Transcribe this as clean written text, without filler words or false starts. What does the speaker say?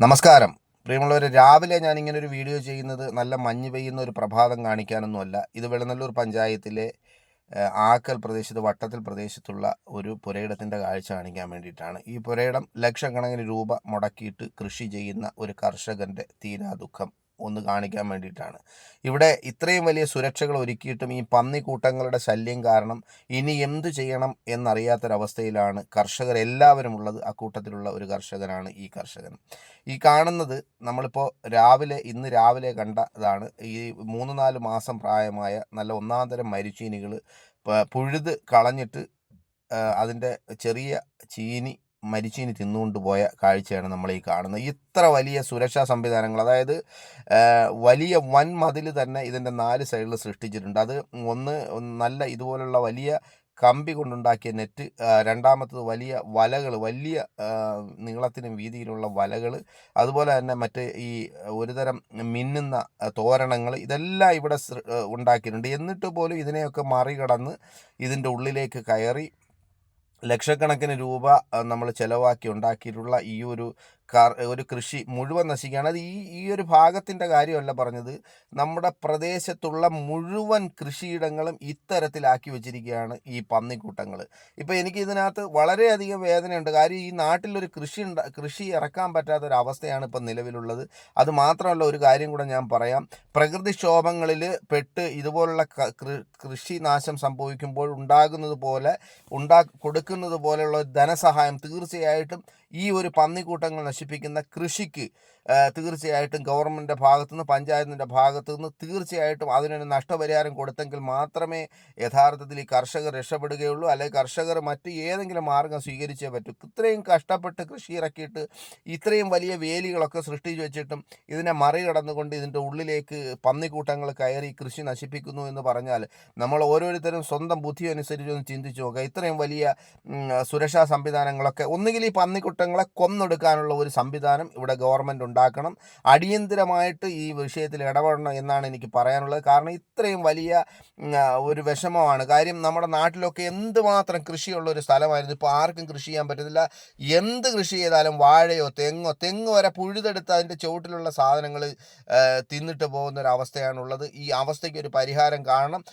നമസ്കാരം. പ്രിയമുള്ളവരെ, രാവിലെ ഞാനിങ്ങനെ ഒരു വീഡിയോ ചെയ്യുന്നത് നല്ല മഞ്ഞ് പെയ്യുന്ന ഒരു പ്രഭാതം കാണിക്കാനൊന്നുമല്ല. ഇത് വെളുന്നല്ലൂർ പഞ്ചായത്തിലെ ആക്കൽ പ്രദേശത്ത് വട്ടത്തിൽ പ്രദേശത്തുള്ള ഒരു പുരയിടത്തിൻ്റെ കാഴ്ച കാണിക്കാൻ വേണ്ടിയിട്ടാണ്. ഈ പുരയിടം ലക്ഷക്കണക്കിന് രൂപ മുടക്കിയിട്ട് കൃഷി ചെയ്യുന്ന ഒരു കർഷകൻ്റെ തീരാ ദുഃഖം ഒന്ന് കാണിക്കാൻ വേണ്ടിയിട്ടാണ്. ഇവിടെ ഇത്രയും വലിയ സുരക്ഷകൾ ഒരുക്കിയിട്ടും ഈ പന്നിക്കൂട്ടങ്ങളുടെ ശല്യം കാരണം ഇനി എന്തു ചെയ്യണം എന്നറിയാത്തൊരവസ്ഥയിലാണ് കർഷകരെല്ലാവരും ഉള്ളത്. അക്കൂട്ടത്തിലുള്ള ഒരു കർഷകനാണ് ഈ കർഷകൻ. ഈ കാണുന്നത് നമ്മളിപ്പോൾ ഇന്ന് രാവിലെ കണ്ടതാണ്. ഈ 3-4 മാസം പ്രായമായ നല്ല ഒന്നാം തരം മരിച്ചീനികൾ പുഴുത് കളഞ്ഞിട്ട് അതിൻ്റെ ചെറിയ മരിച്ചീനി തിന്നുകൊണ്ട് പോയ കാഴ്ചയാണ് നമ്മൾ ഈ കാണുന്നത്. ഇത്ര വലിയ സുരക്ഷാ സംവിധാനങ്ങൾ, അതായത് വലിയ വൻ മതിൽ തന്നെ ഇതിൻ്റെ 4 സൈഡിൽ സൃഷ്ടിച്ചിട്ടുണ്ട്. അത് ഒന്ന് നല്ല ഇതുപോലുള്ള വലിയ കമ്പി കൊണ്ടുണ്ടാക്കിയ നെറ്റ്, രണ്ടാമത്തത് വലിയ വലകൾ, വലിയ നീളത്തിനും വീതിയിലുള്ള വലകൾ, അതുപോലെ തന്നെ മറ്റ് ഈ ഒരുതരം മിന്നുന്ന തോരണങ്ങൾ, ഇതെല്ലാം ഇവിടെ ഉണ്ടാക്കിയിട്ടുണ്ട്. എന്നിട്ട് പോലും ഇതിനെയൊക്കെ മറികടന്ന് ഇതിൻ്റെ ഉള്ളിലേക്ക് കയറി ലക്ഷക്കണക്കിന് രൂപ നമ്മൾ ചിലവാക്കി ഉണ്ടാക്കിയിട്ടുള്ള ഈ ഒരു കൃഷി മുഴുവൻ നശിക്കുകയാണ്. അത് ഈ ഒരു ഭാഗത്തിൻ്റെ കാര്യമല്ല പറഞ്ഞത്. നമ്മുടെ പ്രദേശത്തുള്ള മുഴുവൻ കൃഷിയിടങ്ങളും ഇത്തരത്തിലാക്കി വെച്ചിരിക്കുകയാണ് ഈ പന്നിക്കൂട്ടങ്ങൾ. ഇപ്പോൾ എനിക്ക് ഇതിനകത്ത് വളരെയധികം വേദനയുണ്ട്. കാര്യം ഈ നാട്ടിലൊരു കൃഷി ഇറക്കാൻ പറ്റാത്തൊരവസ്ഥയാണ് ഇപ്പം നിലവിലുള്ളത്. അത് മാത്രമല്ല, ഒരു കാര്യം കൂടെ ഞാൻ പറയാം. പ്രകൃതിക്ഷോഭങ്ങളിൽ പെട്ട് ഇതുപോലുള്ള കൃഷിനാശം സംഭവിക്കുമ്പോൾ കൊടുക്കുന്നത് പോലെയുള്ള ധനസഹായം തീർച്ചയായിട്ടും ഈ ഒരു പന്നിക്കൂട്ടങ്ങൾ നശിപ്പിക്കുന്ന കൃഷിക്ക് തീർച്ചയായിട്ടും ഗവൺമെൻറ്റിൻ്റെ ഭാഗത്തുനിന്ന്, പഞ്ചായത്തിൻ്റെ ഭാഗത്തുനിന്ന് തീർച്ചയായിട്ടും അതിനൊരു നഷ്ടപരിഹാരം കൊടുത്തെങ്കിൽ മാത്രമേ യഥാർത്ഥത്തിൽ ഈ കർഷകർ രക്ഷപ്പെടുകയുള്ളൂ. അല്ലെങ്കിൽ കർഷകർ മറ്റ് ഏതെങ്കിലും മാർഗം സ്വീകരിച്ചേ പറ്റൂ. ഇത്രയും കഷ്ടപ്പെട്ട് കൃഷി ഇറക്കിയിട്ട് ഇത്രയും വലിയ വേലികളൊക്കെ സൃഷ്ടിച്ചു വെച്ചിട്ടും ഇതിനെ മറികടന്നുകൊണ്ട് ഇതിൻ്റെ ഉള്ളിലേക്ക് പന്നിക്കൂട്ടങ്ങൾ കയറി കൃഷി നശിപ്പിക്കുന്നു എന്ന് പറഞ്ഞാൽ നമ്മൾ ഓരോരുത്തരും സ്വന്തം ബുദ്ധി അനുസരിച്ച് ഒന്ന് ചിന്തിച്ച് നോക്കുക. ഇത്രയും വലിയ സുരക്ഷാ സംവിധാനങ്ങളൊക്കെ, ഒന്നുകിൽ ഈ പന്നിക്കുട്ടങ്ങളെ കൊന്നൊടുക്കാനുള്ള ഒരു സംവിധാനം ഇവിടെ ഗവൺമെൻറ് ഉണ്ടാക്കണം. അടിയന്തരമായിട്ട് ഈ വിഷയത്തിൽ ഇടപെടണം എന്നാണ് എനിക്ക് പറയാനുള്ളത്. കാരണം ഇത്രയും വലിയ ഒരു വിഷമമാണ്. കാര്യം നമ്മുടെ നാട്ടിലൊക്കെ എന്തുമാത്രം കൃഷിയുള്ള ഒരു സ്ഥലമായിരുന്നു. ഇപ്പോൾ ആർക്കും കൃഷി ചെയ്യാൻ പറ്റത്തില്ല. എന്ത് കൃഷി ചെയ്താലും വാഴയോ തെങ്ങ് വരെ പുഴുതെടുത്ത് അതിൻ്റെ ചുവട്ടിലുള്ള സാധനങ്ങൾ തിന്നിട്ട് പോകുന്ന ഒരു അവസ്ഥയാണുള്ളത്. ഈ അവസ്ഥയ്ക്ക് ഒരു പരിഹാരം കാണണം.